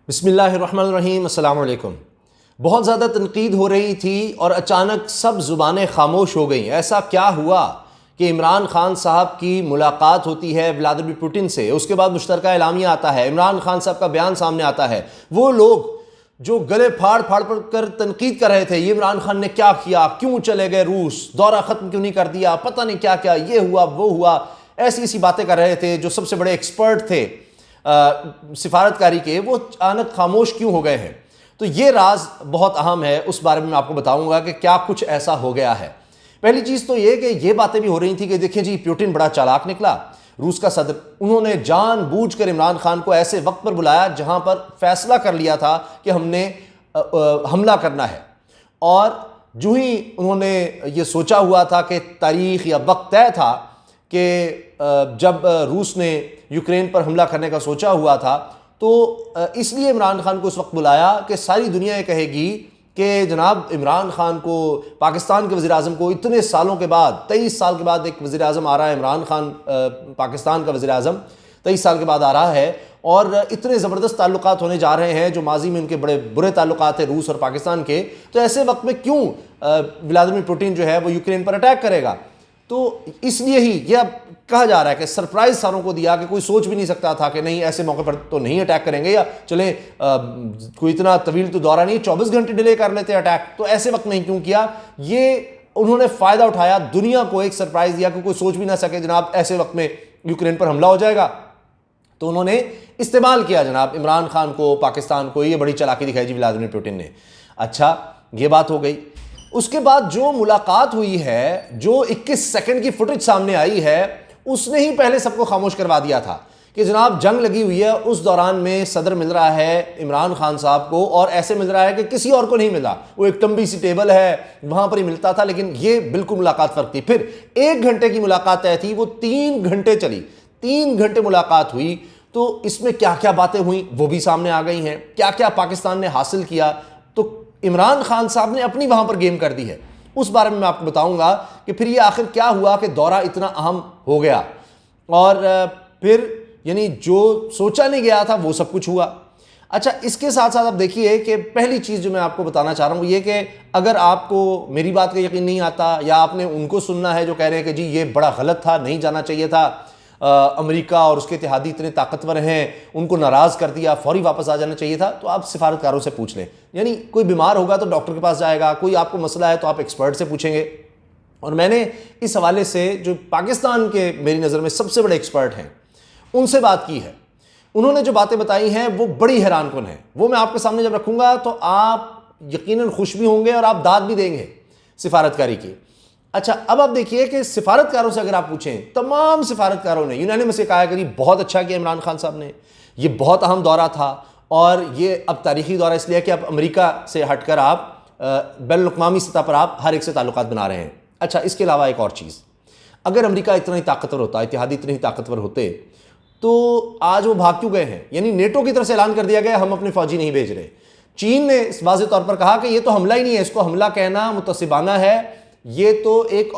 बिस्मिल्लाहिर्रहमानिर्रहीम, अस्सलाम वालेकुम। बहुत ज़्यादा तनकीद हो रही थी और अचानक सब ज़ुबानें खामोश हो गईं। ऐसा क्या हुआ कि इमरान खान साहब की मुलाकात होती है व्लादिमीर पुतिन से, उसके बाद मुश्तरका एलामिया आता है, इमरान खान साहब का बयान सामने आता है। वो लोग जो गले फाड़ फाड़ कर तनकीद कर रहे थे, ये इमरान खान ने क्या किया, क्यों चले गए रूस, दौरा ख़त्म क्यों नहीं कर दिया, पता नहीं क्या क्या, ये हुआ वो हुआ, ऐसी ऐसी बातें कर रहे थे। जो सबसे बड़े एक्सपर्ट थे सिफारतकारी के, वो अचानक खामोश क्यों हो गए हैं। तो ये राज बहुत अहम है, उस बारे में मैं आपको बताऊंगा कि क्या कुछ ऐसा हो गया है। पहली चीज़ तो ये कि ये बातें भी हो रही थी कि देखिए जी, पुतिन बड़ा चालाक निकला, रूस का सदर। उन्होंने जानबूझकर इमरान खान को ऐसे वक्त पर बुलाया जहां पर फैसला कर लिया था कि हमने हमला करना है, और जो ही उन्होंने ये सोचा हुआ था कि तारीख या वक्त तय था कि जब रूस ने यूक्रेन पर हमला करने का सोचा हुआ था, तो इसलिए इमरान खान को उस वक्त बुलाया कि सारी दुनिया ये कहेगी कि जनाब इमरान खान को, पाकिस्तान के वज़ीर-ए-आज़म को इतने सालों के बाद, 23 साल के बाद एक वज़ीर-ए-आज़म आ रहा है, इमरान खान पाकिस्तान का वज़ीर-ए-आज़म 23 साल के बाद आ रहा है, और इतने ज़बरदस्त ताल्लुकात होने जा रहे हैं जो माजी में उनके बड़े बुरे ताल्लुकात थे रूस और पाकिस्तान के। तो ऐसे वक्त में क्यों व्लादिमीर पुतिन जो है वो यूक्रेन पर अटैक करेगा। तो इसलिए ही यह कहा जा रहा है कि सरप्राइज सारों को दिया कि कोई सोच भी नहीं सकता था कि नहीं, ऐसे मौके पर तो नहीं अटैक करेंगे, या चले कोई इतना तवील तो दौरा नहीं, 24 घंटे डिले कर लेते अटैक, तो ऐसे वक्त नहीं क्यों किया। ये उन्होंने फ़ायदा उठाया, दुनिया को एक सरप्राइज दिया कि कोई सोच भी ना सके जनाब ऐसे वक्त में यूक्रेन पर हमला हो जाएगा। तो उन्होंने इस्तेमाल किया जनाब इमरान खान को, पाकिस्तान को। ये बड़ी चालाकी दिखाई जी व्लादिमीर पुतिन ने। अच्छा, ये बात हो गई। उसके बाद जो मुलाकात हुई है, जो 21 सेकंड की फुटेज सामने आई है, उसने ही पहले सबको खामोश करवा दिया था कि जनाब जंग लगी हुई है। उस दौरान में सदर मिल रहा है इमरान खान साहब को, और ऐसे मिल रहा है कि किसी और को नहीं मिला। वो एक तंबी सी टेबल है, वहां पर ही मिलता था, लेकिन ये बिल्कुल मुलाकात फर्क थी। फिर 1 घंटे की मुलाकात तय थी, वो 3 घंटे चली, 3 घंटे मुलाकात हुई। तो इसमें क्या क्या बातें हुई वो भी सामने आ गई हैं, क्या क्या पाकिस्तान ने हासिल किया। तो इमरान खान साहब ने अपनी वहां पर गेम कर दी है, उस बारे में मैं आपको बताऊंगा कि फिर ये आखिर क्या हुआ कि दौरा इतना अहम हो गया, और फिर यानी जो सोचा नहीं गया था वो सब कुछ हुआ। अच्छा, इसके साथ साथ आप देखिए कि पहली चीज़ जो मैं आपको बताना चाह रहा हूँ ये कि अगर आपको मेरी बात का यकीन नहीं आता, या आपने उनको सुनना है जो कह रहे हैं कि जी ये बड़ा गलत था, नहीं जाना चाहिए था, अमेरिका और उसके इत्तेहादी इतने ताकतवर हैं, उनको नाराज़ कर दिया, फौरी वापस आ जाना चाहिए था, तो आप सिफारतकारों से पूछ लें। यानी कोई बीमार होगा तो डॉक्टर के पास जाएगा, कोई आपको मसला है तो आप एक्सपर्ट से पूछेंगे। और मैंने इस हवाले से जो पाकिस्तान के मेरी नज़र में सबसे बड़े एक्सपर्ट हैं उनसे बात की है। उन्होंने जो बातें बताई हैं वो बड़ी हैरानकुन है। वो मैं आपके सामने जब रखूँगा तो आप यकीनन खुश भी होंगे और आप दाद भी देंगे सिफारतकारी की। अच्छा, अब आप देखिए कि सिफारतकारों से अगर आप पूछें, तमाम सिफारतकारों ने यूनानिमस कहा कि बहुत अच्छा किया इमरान खान साहब ने, ये बहुत अहम दौरा था, और ये अब तारीखी दौरा इसलिए कि अब अमेरिका से हटकर आप बैनुल-अक़वामी सतह पर आप हर एक से ताल्लुकात बना रहे हैं। अच्छा, इसके अलावा एक और चीज़, अगर अमेरिका इतना ही ताकतवर होता, इत्तेहादी इतने ही ताकतवर होते, तो आज वो भाग क्यों गए हैं। यानी नेटो की तरफ से ऐलान कर दिया गया हम अपने फौजी नहीं भेज रहे। चीन ने इस वाज़ेह तौर पर कहा कि ये तो हमला ही नहीं है, इसको हमला कहना मुतसिबाना है, ये तो एक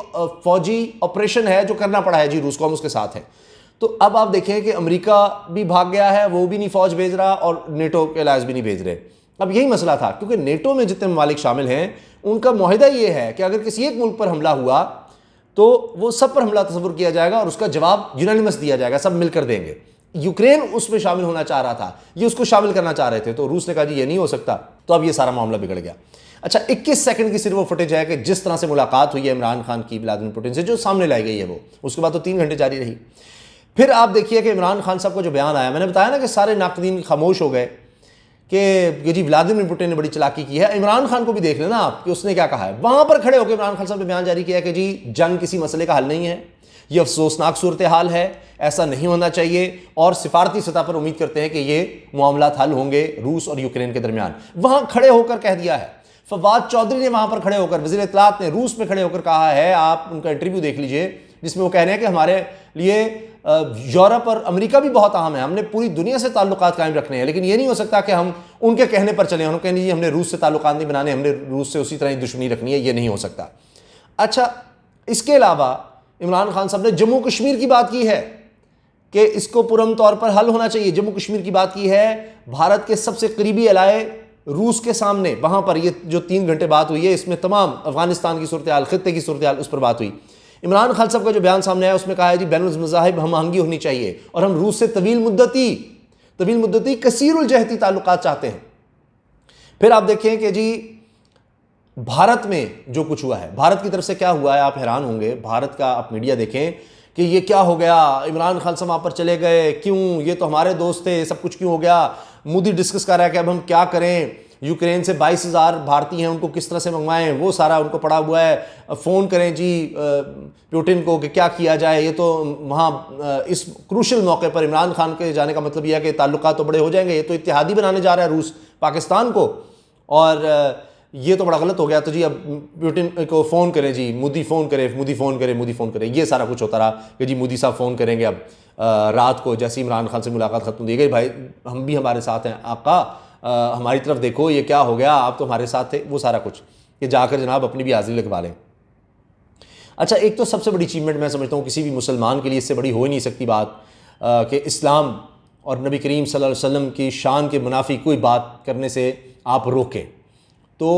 फौजी ऑपरेशन है जो करना पड़ा है जी, रूस को हम उसके साथ हैं। तो अब आप देखें कि अमेरिका भी भाग गया है, वो भी नहीं फौज भेज रहा, और नेटो के अलायंस भी नहीं भेज रहे। अब यही मसला था, क्योंकि नेटो में जितने ममालिक शामिल हैं उनका मुआहिदा ये है कि अगर किसी एक मुल्क पर हमला हुआ तो वो सब पर हमला तस्वुर किया जाएगा और उसका जवाब यूनानिमस दिया जाएगा, सब मिलकर देंगे। यूक्रेन उसमें शामिल होना चाह रहा था, ये उसको शामिल करना चाह रहे थे, तो रूस ने कहा जी ये नहीं हो सकता। तो अब ये सारा मामला बिगड़ गया। अच्छा, 21 सेकंड की सिर्फ वो फुटेज है कि जिस तरह से मुलाकात हुई है इमरान खान की व्लादिमीर पुतिन से, जो सामने लाई गई है वो, उसके बाद तो 3 घंटे जारी रही। फिर आप देखिए कि इमरान खान साहब का जो बयान आया, मैंने बताया ना कि सारे नाक़दीन खामोश हो गए कि जी व्लादिमीर पुतिन ने बड़ी चालाकी की है। इमरान खान को भी देख लेना आप कि उसने क्या कहा है। वहां पर खड़े होकर इमरान खान साहब ने बयान जारी किया कि जी जंग किसी मसले का हल नहीं है, यह अफसोसनाक सूरत हाल है, ऐसा नहीं होना चाहिए, और सिफारती सतह पर उम्मीद करते हैं कि ये मामला हल होंगे रूस और यूक्रेन के दरमियान। वहां खड़े होकर कह दिया है। फवाद चौधरी ने वहां पर खड़े होकर, वज़ीर इत्तलात ने रूस में खड़े होकर कहा है, आप उनका इंटरव्यू देख लीजिए, जिसमें वो कह रहे हैं कि हमारे लिए यूरोप और अमेरिका भी बहुत अहम है, हमने पूरी दुनिया से ताल्लुकात कायम रखने हैं, लेकिन ये नहीं हो सकता कि हम उनके कहने पर चलें, उन्होंने कहने जी हमने रूस से ताल्लुकात नहीं बनाने, हमने रूस से उसी तरह ही दुश्मनी रखनी है, ये नहीं हो सकता। अच्छा, इसके अलावा इमरान खान साहब ने जम्मू कश्मीर की बात की है कि इसको पुरम तौर पर हल होना चाहिए। जम्मू कश्मीर की बात की है, भारत के सबसे करीबी अलाए रूस के सामने, वहां पर ये जो 3 घंटे बात हुई है, इसमें तमाम अफगानिस्तान की सूरत हाल, खित्ते की सूरत हाल, उस पर बात हुई। इमरान खान साहब का जो बयान सामने आया उसमें कहा है जी बैनुल मज़ाहिब हम आहंगी होनी चाहिए और हम रूस से तवील मुद्दती कसीरुल जहती ताल्लुकात चाहते हैं। फिर आप देखें कि जी भारत में जो कुछ हुआ है, भारत की तरफ से क्या हुआ है, आप हैरान होंगे। भारत का आप मीडिया देखें कि ये क्या हो गया, इमरान खान साहब वहाँ पर चले गए, क्यों, ये तो हमारे दोस्त थे, सब कुछ क्यों हो गया। मोदी डिस्कस कर रहा है कि अब हम क्या करें, यूक्रेन से 22,000 भारतीय हैं, उनको किस तरह से मंगवाएं, वो सारा उनको पड़ा हुआ है। फ़ोन करें जी पुतिन को कि क्या किया जाए। ये तो वहाँ इस क्रूशल मौके पर इमरान खान के जाने का मतलब यह है कि ताल्लुकात तो बड़े हो जाएंगे, ये तो इत्तेहादी बनाने जा रहा है रूस पाकिस्तान को, और ये तो बड़ा गलत हो गया। तो जी अब पुतिन को फ़ोन करें जी, मोदी फ़ोन करे, ये सारा कुछ होता रहा कि जी मोदी साहब फ़ोन करेंगे। अब रात को जैसे इमरान खान से मुलाकात ख़त्म हो गई, भाई हम भी हमारे साथ हैं आका, हमारी तरफ देखो ये क्या हो गया, आप तो हमारे साथ थे, वो सारा कुछ, कि जाकर जनाब अपनी भी हाजिरी लगवा लें। अच्छा, एक तो सबसे बड़ी अचीवमेंट मैं समझता हूँ किसी भी मुसलमान के लिए इससे बड़ी हो ही नहीं सकती बात कि इस्लाम और नबी करीम सल्लल्लाहु अलैहि वसल्लम की शान के मुनाफी कोई बात करने से आप रोकें। तो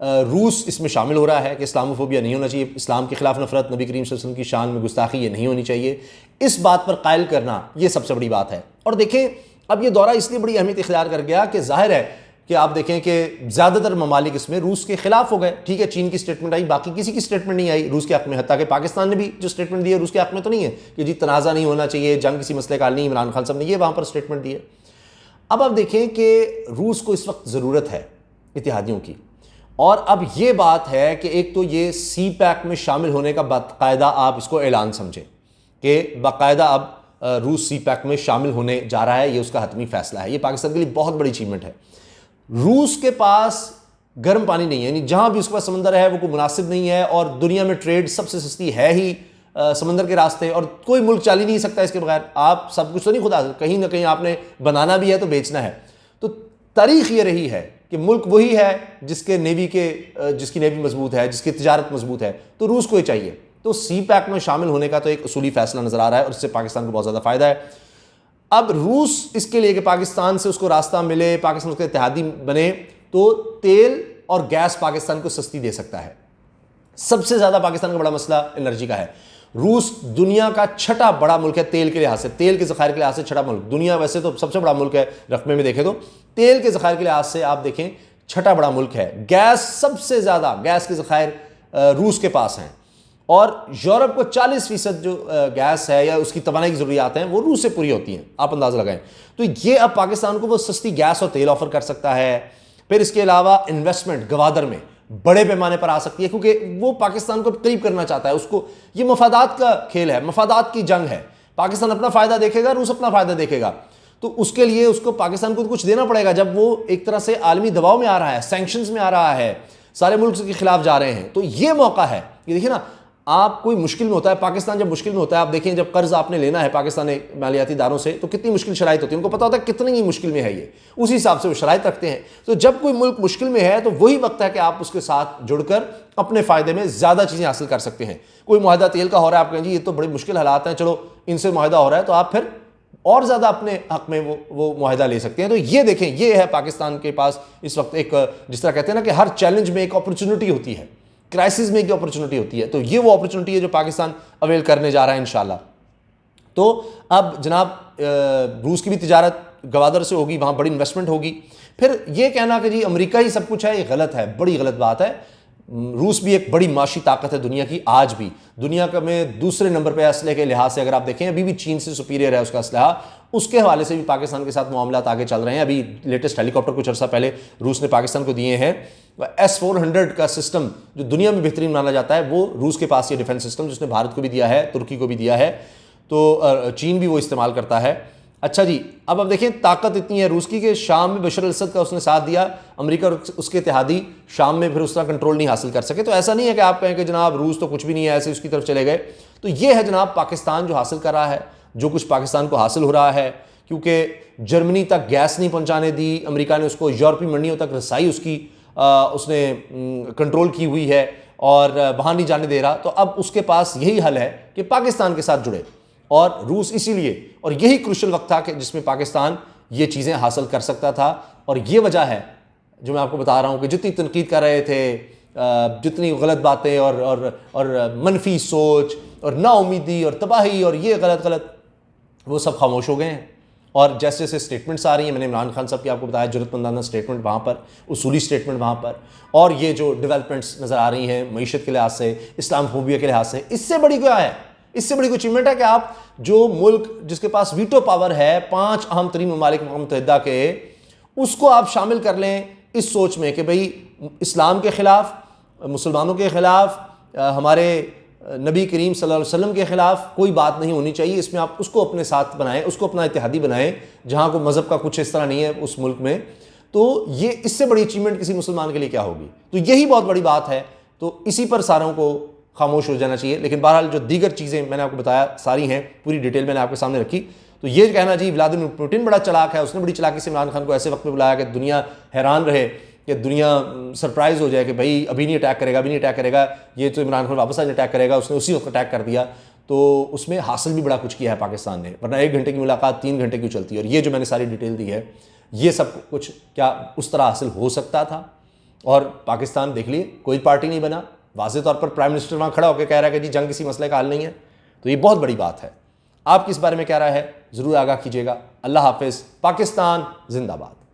रूस इसमें शामिल हो रहा है कि इस्लामोफोबिया नहीं होना चाहिए, इस्लाम के खिलाफ नफरत, नबी करीम सल्लल्लाहु अलैहि वसल्लम की शान में गुस्ताखी ये नहीं होनी चाहिए। इस बात पर कायल करना ये सबसे बड़ी बात है। और देखें अब ये दौरा इसलिए बड़ी अहमियत इख्तियार कर गया कि जाहिर है कि आप देखें कि ज़्यादातर ममालिक इसमें रूस के खिलाफ हो गए। ठीक है, चीन की स्टेटमेंट आई, बाकी किसी की स्टेटमेंट नहीं आई रूस के हक़ में। हत्ता कि पाकिस्तान ने भी जो स्टेटमेंट दी है रूस के हक़ में तो नहीं है कि जी तनाज़ा नहीं होना चाहिए, जंग किसी मसले का हल नहीं। इमरान खान साहब ने ये वहाँ पर स्टेटमेंट दी है। अब आप देखें कि रूस को इस वक्त ज़रूरत है इत्तेहादियों की, और अब ये बात है कि एक तो ये सी पैक में शामिल होने का बाकायदा आप इसको ऐलान समझें कि बाकायदा अब रूस सी पैक में शामिल होने जा रहा है, ये उसका हतमी फैसला है। ये पाकिस्तान के लिए बहुत बड़ी अचीवमेंट है। रूस के पास गर्म पानी नहीं है, यानी जहां भी उसके पास समंदर है वो कोई मुनासिब नहीं है, और दुनिया में ट्रेड सबसे सस्ती है ही समंदर के रास्ते, और कोई मुल्क चल ही नहीं सकता इसके बगैर। आप सब कुछ तो नहीं खुदा, कहीं ना कहीं आपने बनाना भी है तो बेचना है। तो तारीख ये रही है कि मुल्क वही है जिसकी नेवी मजबूत है, जिसकी तिजारत मजबूत है, तो रूस को ही चाहिए। तो सी पैक में शामिल होने का तो एक उसूली फैसला नजर आ रहा है और इससे पाकिस्तान को बहुत ज़्यादा फायदा है। अब रूस इसके लिए कि पाकिस्तान से उसको रास्ता मिले, पाकिस्तान उसके इत्तेहादी बने, तो तेल और गैस पाकिस्तान को सस्ती दे सकता है। सबसे ज़्यादा पाकिस्तान का बड़ा मसला एनर्जी का है। रूस दुनिया का छठा बड़ा मुल्क है तेल के लिहाज से, तेल के ज़खायर के लिहाज से छठा मुल्क। दुनिया वैसे तो सबसे बड़ा मुल्क है रकबे में देखें तो, तेल के ज़खायर के लिहाज से आप देखें छठा बड़ा मुल्क है। गैस सबसे ज़्यादा गैस के ज़खायर रूस के पास हैं, और यूरोप को 40% जो गैस है या उसकी तवानाई की ज़रूरियात हैं वो रूस से पूरी होती हैं, आप अंदाज़ा लगाएं। तो ये अब पाकिस्तान को वो सस्ती गैस और तेल ऑफर कर सकता है। फिर इसके अलावा इन्वेस्टमेंट गवादर में बड़े पैमाने पर आ सकती है, क्योंकि वो पाकिस्तान को करीब करना चाहता है। उसको ये मफादात का खेल है, मफादात की जंग है। पाकिस्तान अपना फ़ायदा देखेगा, रूस अपना फ़ायदा देखेगा, तो उसके लिए उसको पाकिस्तान को कुछ देना पड़ेगा। जब वो एक तरह से आलमी दबाव में आ रहा है, सैंक्शंस में आ रहा है, सारे मुल्क के खिलाफ जा रहे हैं, तो ये मौका है। ये देखिए ना, आप कोई मुश्किल में होता है, पाकिस्तान जब मुश्किल में होता है, आप देखें जब कर्ज आपने लेना है पाकिस्तानी मालियाती इदारों से, तो कितनी मुश्किल शराइत होती है, उनको पता होता है कितनी ही मुश्किल में है ये, उसी हिसाब से वो शराइत रखते हैं। तो जब कोई मुल्क मुश्किल में है तो वही वक्त है कि आप उसके साथ जुड़कर अपने फ़ायदे में ज़्यादा चीज़ें हासिल कर सकते हैं। कोई मुआहदा तेल का हो रहा है, आप कहें जी ये तो बड़े मुश्किल हालात हैं, चलो इनसे मुआहदा हो रहा है, तो आप फिर और ज़्यादा अपने हक़ में वो मुआहदा ले सकते हैं। तो ये देखें, ये है पाकिस्तान के पास इस वक्त एक, जिस तरह कहते हैं ना कि हर चैलेंज में एक अपॉर्चुनिटी होती है, क्राइसिस में एक अपॉर्चुनिटी होती है, तो ये वो अपॉर्चुनिटी है जो पाकिस्तान अवेल करने जा रहा है इंशाल्लाह। तो अब जनाब रूस की भी तिजारत गवादर से होगी, वहाँ बड़ी इन्वेस्टमेंट होगी। फिर ये कहना कि जी अमेरिका ही सब कुछ है, ये गलत है, बड़ी गलत बात है। रूस भी एक बड़ी माशी ताकत है दुनिया की, आज भी दुनिया का में दूसरे नंबर पे असलहे के लिहाज से अगर आप देखें अभी भी चीन से सुपीरियर है उसका असलहा। उसके हवाले से भी पाकिस्तान के साथ मामलात आगे चल रहे हैं। अभी लेटेस्ट हेलीकॉप्टर कुछ अर्सा पहले रूस ने पाकिस्तान को दिए हैं। S-400 का सिस्टम जो दुनिया में बेहतरीन माना जाता है, वो रूस के पास ये डिफेंस सिस्टम, जिसने भारत को भी दिया है, तुर्की को भी दिया है, तो चीन भी वो इस्तेमाल करता है। अच्छा जी, अब देखें ताकत इतनी है रूस की कि शाम में बशर अल-असद का उसने साथ दिया, अमेरिका और उसके इत्तेहादी शाम में फिर उस तरह कंट्रोल नहीं हासिल कर सके। तो ऐसा नहीं है कि आप कहें कि जनाब रूस तो कुछ भी नहीं है, ऐसे उसकी तरफ चले गए। तो ये है जनाब पाकिस्तान जो हासिल कर रहा है, जो कुछ पाकिस्तान को हासिल हो रहा है, क्योंकि जर्मनी तक गैस नहीं पहुँचाने दी अमेरिका ने, उसको यूरोपीय मंडियों तक रसाई उसकी उसने कंट्रोल की हुई है और वहाँ नहीं जाने दे रहा। तो अब उसके पास यही हल है कि पाकिस्तान के साथ जुड़े, और रूस इसीलिए, और यही क्रूशल वक्त था कि जिसमें पाकिस्तान ये चीज़ें हासिल कर सकता था। और ये वजह है जो मैं आपको बता रहा हूँ कि जितनी तनकीद कर रहे थे, जितनी गलत बातें और मनफी सोच और नाउमीदी और तबाही और ये गलत गलत, वो सब खामोश हो गए हैं। और जैसे जैसे स्टेटमेंट्स आ रही हैं, मैंने इमरान खान साहब की आपको बताया जरूरतमंदाना स्टेटमेंट वहाँ पर, उसूली स्टेटमेंट वहाँ पर, और ये जो डेवलपमेंट्स नज़र आ रही हैं मीशत के लिहाज से, इस्लामफोबिया के लिहाज से, इससे बड़ी क्या है? इससे बड़ी कोई अचीवमेंट है कि आप जो मुल्क जिसके पास वीटो पावर है 5 अहम तरीन ममालिक मुत्तहिदा के, उसको आप शामिल कर लें इस सोच में कि भाई इस्लाम के ख़िलाफ़, मुसलमानों के ख़िलाफ़, हमारे नबी करीम सल्लल्लाहु अलैहि वसल्लम के ख़िलाफ़ कोई बात नहीं होनी चाहिए। इसमें आप उसको अपने साथ बनाएं, उसको अपना इत्तेहादी बनाएं, जहाँ को मज़हब का कुछ इस तरह नहीं है उस मुल्क में। तो ये इससे बड़ी अचीवमेंट किसी मुसलमान के लिए क्या होगी? तो यही बहुत बड़ी बात है। तो इसी पर सारों को खामोश हो जाना चाहिए। लेकिन बहरहाल जो दीगर चीज़ें मैंने आपको बताया सारी हैं, पूरी डिटेल मैंने आपके सामने रखी। तो ये कहना जी व्लादिमीर पुतिन बड़ा चालाक है, उसने बड़ी चालाकी से इमरान खान को ऐसे वक्त में बुलाया कि दुनिया हैरान रहे, कि दुनिया सरप्राइज़ हो जाए कि भाई अभी नहीं अटैक करेगा, अभी नहीं अटैक करेगा, ये तो इमरान खान वापस आज अटैक करेगा, उसने उसी वक्त अटैक कर दिया। तो उसमें हासिल भी बड़ा कुछ किया है पाकिस्तान ने, वरना 1 घंटे की मुलाकात 3 घंटे क्यों चलती है। और ये जो मैंने सारी डिटेल दी है, ये सब कुछ क्या उस तरह हासिल हो सकता था? और पाकिस्तान देख लिए कोई पार्टी नहीं बना, वाज़ेह तौर पर प्राइम मिनिस्टर वहाँ खड़ा होकर कह रहा है कि जी जंग किसी मसले का हल नहीं है। तो ये बहुत बड़ी बात है। आपकी इस बारे में क्या राय है ज़रूर आगाह कीजिएगा। अल्लाह हाफिज़। पाकिस्तान जिंदाबाद।